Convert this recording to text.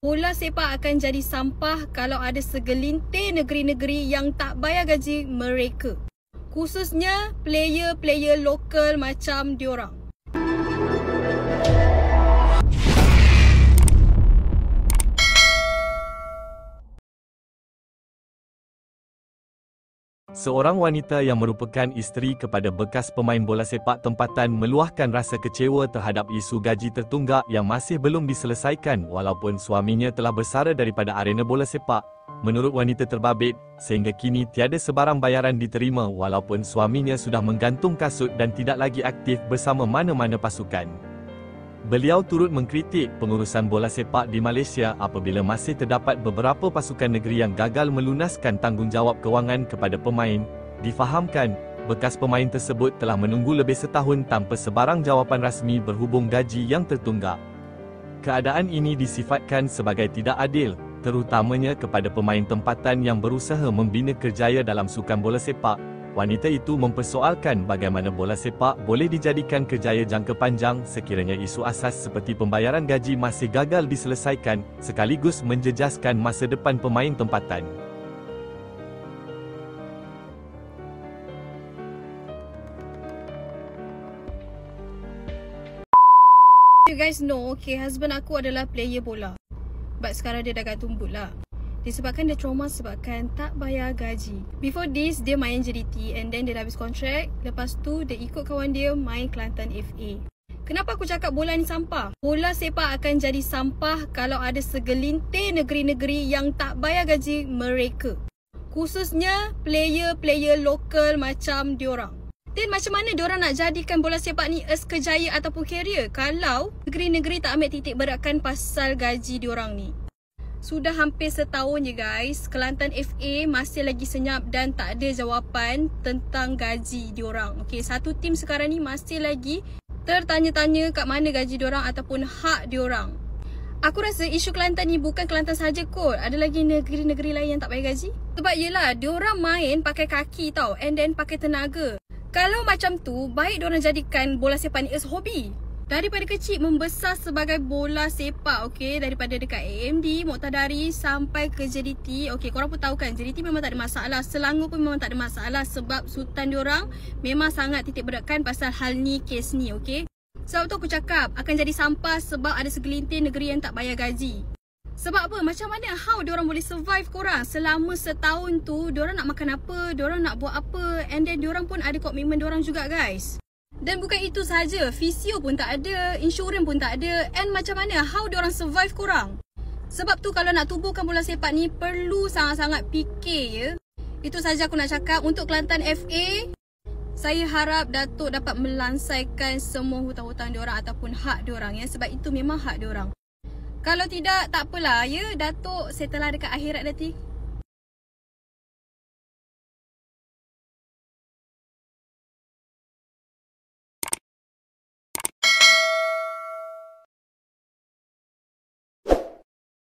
Bola sepak akan jadi sampah kalau ada segelintir negeri-negeri yang tak bayar gaji mereka. Khususnya player-player lokal macam diorang. Seorang wanita yang merupakan isteri kepada bekas pemain bola sepak tempatan meluahkan rasa kecewa terhadap isu gaji tertunggak yang masih belum diselesaikan walaupun suaminya telah bersara daripada arena bola sepak. Menurut wanita terbabit, sehingga kini tiada sebarang bayaran diterima walaupun suaminya sudah menggantung kasut dan tidak lagi aktif bersama mana-mana pasukan. Beliau turut mengkritik pengurusan bola sepak di Malaysia apabila masih terdapat beberapa pasukan negeri yang gagal melunaskan tanggungjawab kewangan kepada pemain. Difahamkan, bekas pemain tersebut telah menunggu lebih setahun tanpa sebarang jawapan rasmi berhubung gaji yang tertunggak. Keadaan ini disifatkan sebagai tidak adil, terutamanya kepada pemain tempatan yang berusaha membina kerjaya dalam sukan bola sepak. Wanita itu mempersoalkan bagaimana bola sepak boleh dijadikan kerjaya jangka panjang sekiranya isu asas seperti pembayaran gaji masih gagal diselesaikan, sekaligus menjejaskan masa depan pemain tempatan. You guys know, okay, husband aku adalah player bola. But sekarang dia dah gantung boot lah. Disebabkan dia trauma sebabkan tak bayar gaji. Before this, dia main JDT and then dia dah habis kontrak. Lepas tu, dia ikut kawan dia main Kelantan FA. Kenapa aku cakap bola ni sampah? Bola sepak akan jadi sampah kalau ada segelintir negeri-negeri yang tak bayar gaji mereka. Khususnya player-player lokal macam diorang. Dan macam mana diorang nak jadikan bola sepak ni as kerjaya ataupun career kalau negeri-negeri tak ambil titik beratkan pasal gaji diorang ni? Sudah hampir setahun je guys, Kelantan FA masih lagi senyap dan tak ada jawapan tentang gaji diorang. Okay, satu tim sekarang ni masih lagi tertanya-tanya kat mana gaji diorang ataupun hak diorang. Aku rasa isu Kelantan ni bukan Kelantan saja kot. Ada lagi negeri-negeri lain yang tak bayar gaji. Sebab yelah, diorang main pakai kaki tau and then pakai tenaga. Kalau macam tu, baik diorang jadikan bola sepak ni as hobi. Daripada kecil membesar sebagai bola sepak, okay? Daripada dekat AMD, Muqtadari sampai ke JDT. Okay, korang pun tahu kan, JDT memang tak ada masalah. Selangor pun memang tak ada masalah sebab sultan diorang memang sangat titik beratkan pasal hal ni, kes ni, okay? Sebab tu aku cakap, akan jadi sampah sebab ada segelintir negeri yang tak bayar gaji. Sebab apa? Macam mana how diorang boleh survive korang? Selama setahun tu, diorang nak makan apa? Diorang nak buat apa? And then diorang pun ada komitmen diorang juga guys. Dan bukan itu sahaja, fisio pun tak ada, insurans pun tak ada. And macam mana how diorang survive korang? Sebab tu kalau nak tubuhkan bola sepak ni perlu sangat-sangat fikir ya. Itu saja aku nak cakap untuk Kelantan FA. Saya harap Datuk dapat melansaikan semua hutang-hutang diorang ataupun hak diorang ya. Sebab itu memang hak diorang. Kalau tidak, tak apalah ya, Datuk settle dekat akhirat nanti.